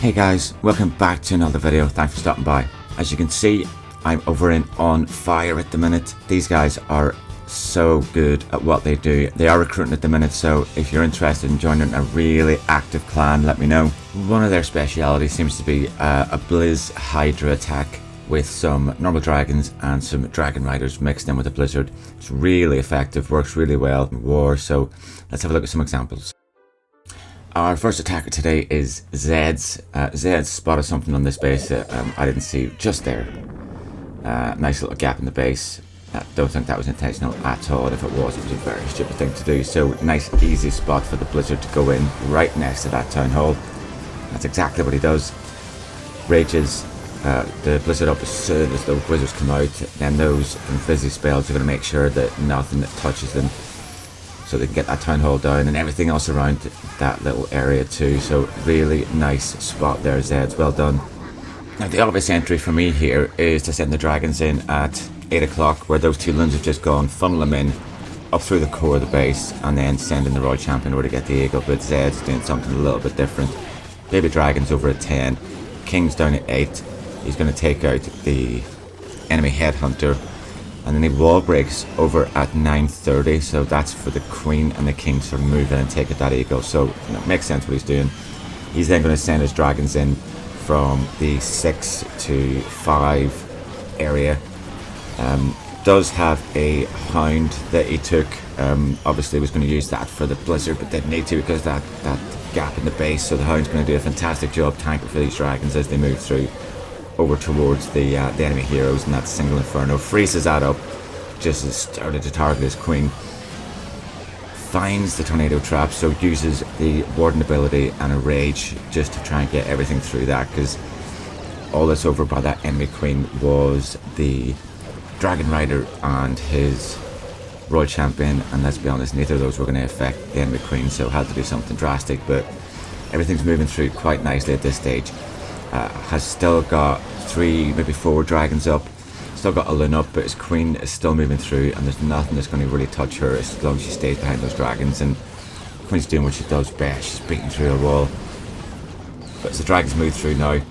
Hey guys, welcome back to another video. Thanks for stopping by. As you can see, I'm over in On Fire at the minute. These guys are so good at what they do. They are recruiting at the minute, so if you're interested in joining a really active clan, let me know. One of their specialities seems to be a Blizzhydra attack with some normal dragons and some dragon riders mixed in with a blizzard. It's really effective, works really well in war, so let's have a look at some examples. Our first attacker today is Zeds. Zeds spotted something on this base that I didn't see just there. Nice little gap in the base. Don't think that was intentional at all. If it was a very stupid thing to do. So nice easy spot for the blizzard to go in right next to that town hall. That's exactly what he does. Rages the blizzard up as soon as those blizzards come out. Then those fizzy spells are going to make sure that nothing that touches them, so they can get that town hall down and everything else around that little area too. So really nice spot there, Zeds. Well done. Now the obvious entry for me here is to send the dragons in at 8 o'clock where those two loons have just gone, funnel them in up through the core of the base and then send in the Royal Champion over to get the eagle. But Zeds doing something a little bit different. Baby dragons over at 10, king's down at 8. He's going to take out the enemy headhunter. And then he wall breaks over at 9:30, so that's for the queen and the king to sort of move in and take out that eagle. So it makes sense what he's doing. He's then going to send his dragons in from the 6 to 5 area. Does have a hound that he took. Obviously was going to use that for the blizzard, but didn't need to because that gap in the base. So the hound's going to do a fantastic job tanking for these dragons as they move through over towards the enemy heroes, and that single inferno freezes that up just as started to target his queen. Finds the tornado trap, so uses the warden ability and a rage just to try and get everything through that, because all that's over by that enemy queen was the dragon rider and his royal champion, and let's be honest, neither of those were going to affect the enemy queen, so had to do something drastic. But everything's moving through quite nicely at this stage. Has still got 3, maybe 4 dragons up, still got a loon up, but his queen is still moving through and there's nothing that's going to really touch her as long as she stays behind those dragons. And the queen's doing what she does best, she's beating through a wall. But as the dragons move through now,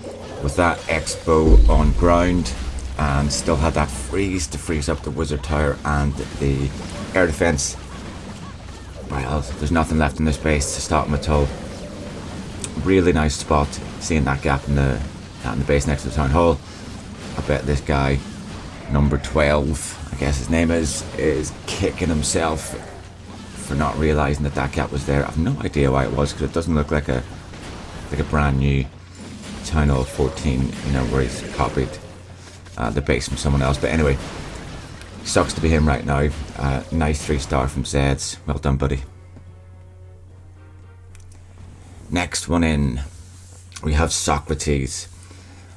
with that expo on ground, and still had that freeze to freeze up the wizard tower and the air defense, well, there's nothing left in this base to stop them at all. Really nice spot, seeing that gap in the base next to the town hall. I bet this guy, number 12, I guess his name is kicking himself for not realising that gap was there. I have no idea why it was, because it doesn't look like a brand new town hall 14, you know, where he's copied the base from someone else. But anyway, sucks to be him right now. Nice 3-star from Zeds. Well done, buddy. Next one in, we have Socrates,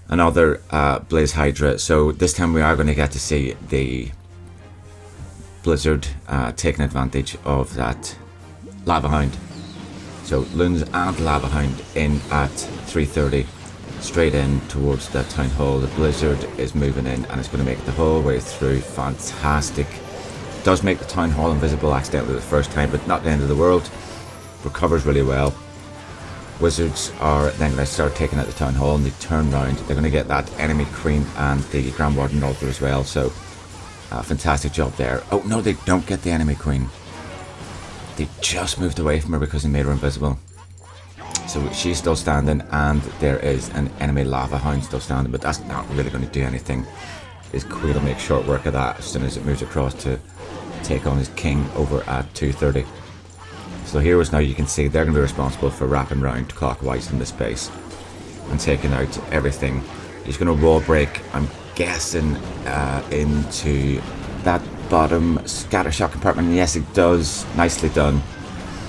another Blizzhydra. So this time we are going to get to see the blizzard taking advantage of that lava hound. So loons and lava hound in at 3:30, straight in towards the town hall. The blizzard is moving in and it's going to make it the whole way through. Fantastic. Does make the town hall invisible accidentally the first time, but not the end of the world. Recovers really well. Wizards are then going to start taking out the town hall, and they turn round. They're going to get that enemy queen and the grand warden altar as well. So fantastic job there. Oh no, they don't get the enemy queen. They just moved away from her because they made her invisible. So she's still standing, and there is an enemy lava hound still standing, but that's not really going to do anything. His queen will make short work of that as soon as it moves across to take on his king over at 2:30. So heroes now, you can see they're going to be responsible for wrapping round clockwise in the space and taking out everything. He's going to wall break, I'm guessing, into that bottom scattershot compartment. Yes, he does. Nicely done.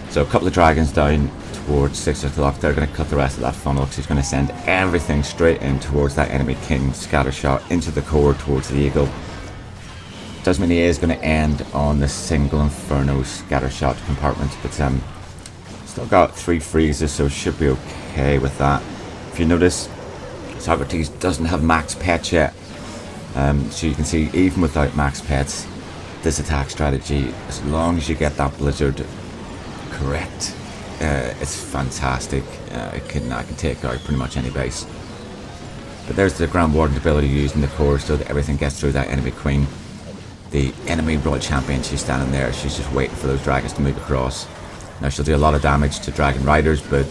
So a couple of dragons down towards 6 o'clock. They're going to cut the rest of that funnel, because he's going to send everything straight in towards that enemy king scattershot into the core towards the eagle. Does mean he is going to end on the single inferno scattershot compartment, but still got 3 freezes, so should be okay with that. If you notice, Socrates doesn't have max pets yet, so you can see even without max pets, this attack strategy, as long as you get that blizzard correct, It's fantastic. I can take out pretty much any base. But there's the Grand Warden's ability using the core so that everything gets through that enemy queen. The enemy Royal Champion, she's standing there. She's just waiting for those dragons to move across. Now she'll do a lot of damage to dragon riders, but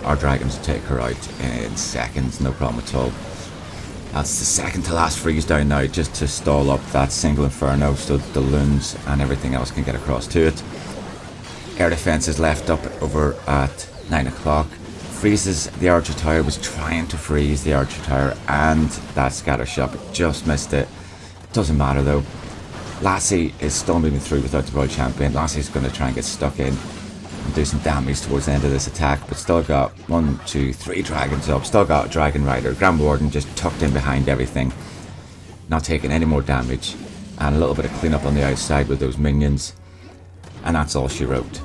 our dragons will take her out in seconds, no problem at all. That's the second to last freeze down now, just to stall up that single inferno so that the loons and everything else can get across to it. Air defense is left up over at 9 o'clock. Freezes the archer tower, was trying to freeze the archer tower, and that scatter shot, but just missed it. Doesn't matter though. Lassie is still moving through without the Royal Champion. Lassie's going to try and get stuck in and do some damage towards the end of this attack, but still got 1, 2, 3 dragons up. Still got a Dragon Rider. Grand Warden just tucked in behind everything, not taking any more damage, and a little bit of cleanup on the outside with those minions, and that's all she wrote.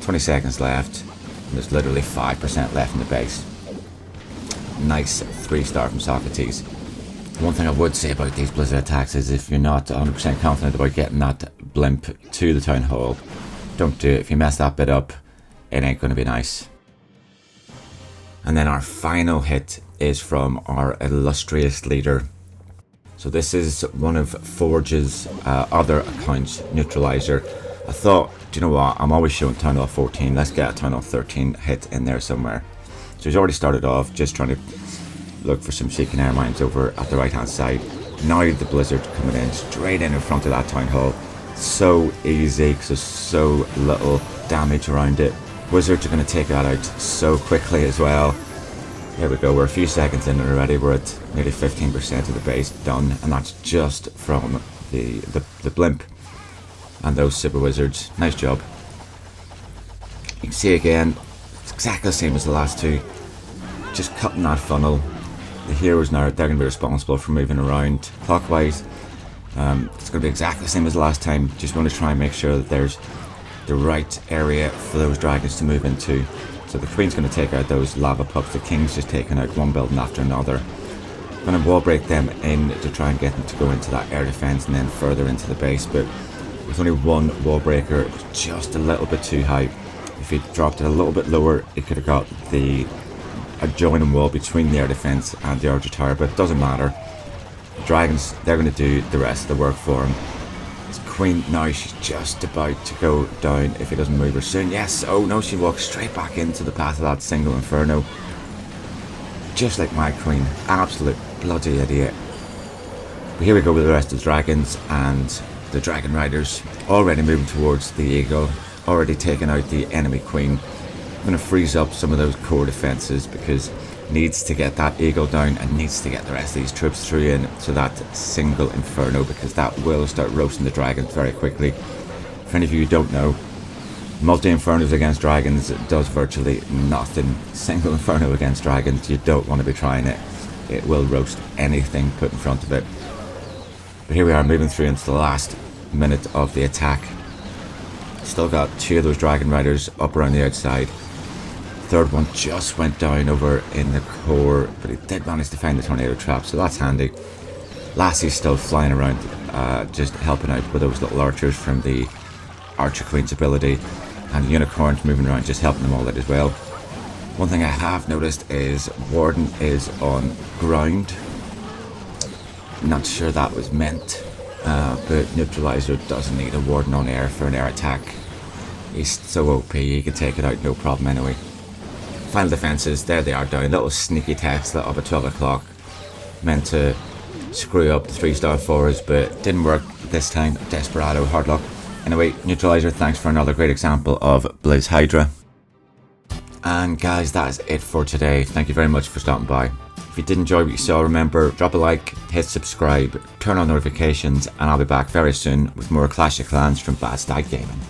20 seconds left. There's literally 5% left in the base. Nice 3-star from Socrates. One thing I would say about these Blizzard attacks is if you're not 100% confident about getting that blimp to the town hall, don't do it. If you mess that bit up, it ain't going to be nice. And then our final hit is from our illustrious leader. So this is one of Forge's other accounts, Neutralizer. I thought, do you know what, I'm always showing Town Hall 14, let's get a Town Hall 13 hit in there somewhere. So he's already started off just trying to look for some Seeking Air Mines over at the right hand side. Now the Blizzard coming in straight in front of that Town Hall. So easy because there's so little damage around it. Wizards are going to take that out so quickly as well. Here we go, we're a few seconds in already, we're at nearly 15% of the base done, and that's just from the blimp and those super wizards. Nice job. You can see again, it's exactly the same as the last two. Just cutting that funnel. The heroes now, they're going to be responsible for moving around clockwise. It's going to be exactly the same as the last time. Just want to try and make sure that there's the right area for those dragons to move into. So the Queen's going to take out those lava pups. The King's just taking out one building after another. Going to wall break them in to try and get them to go into that air defense and then further into the base. But with only one wall breaker, it was just a little bit too high. If he dropped it a little bit lower, it could have got the adjoining wall between the air defense and the archer tower, but it doesn't matter. The dragons, they're going to do the rest of the work for him. His Queen now, she's just about to go down if he doesn't move her soon. Yes, oh no, she walks straight back into the path of that single inferno. Just like my Queen, absolute bloody idiot. But here we go with the rest of the dragons, and the Dragon Riders already moving towards the Eagle, already taking out the enemy Queen. I'm going to freeze up some of those core defenses because needs to get that Eagle down and needs to get the rest of these troops through in to that single inferno, because that will start roasting the dragons very quickly. For any of you who don't know, multi-infernos against dragons does virtually nothing. Single inferno against dragons, you don't want to be trying it. It will roast anything put in front of it. But here we are moving through into the last minute of the attack. Still got two of those Dragon Riders up around the outside. Third one just went down over in the core, but he did manage to find the tornado trap, so that's handy. Lassie's still flying around, just helping out with those little archers from the Archer Queen's ability, and the Unicorns moving around, just helping them all out as well. One thing I have noticed is Warden is on ground. Not sure that was meant, but Neutralizer doesn't need a Warden on air for an air attack. He's so OP, he can take it out no problem anyway. Final defenses, there they are down. Little sneaky Tesla up at 12 o'clock. Meant to screw up the 3-star forwards, but didn't work this time. Desperado, hard luck. Anyway, Neutralizer, thanks for another great example of Blizzhydra. And guys, that is it for today. Thank you very much for stopping by. If you did enjoy what you saw, remember, drop a like, hit subscribe, turn on notifications, and I'll be back very soon with more Clash of Clans from Bad Stag Gaming.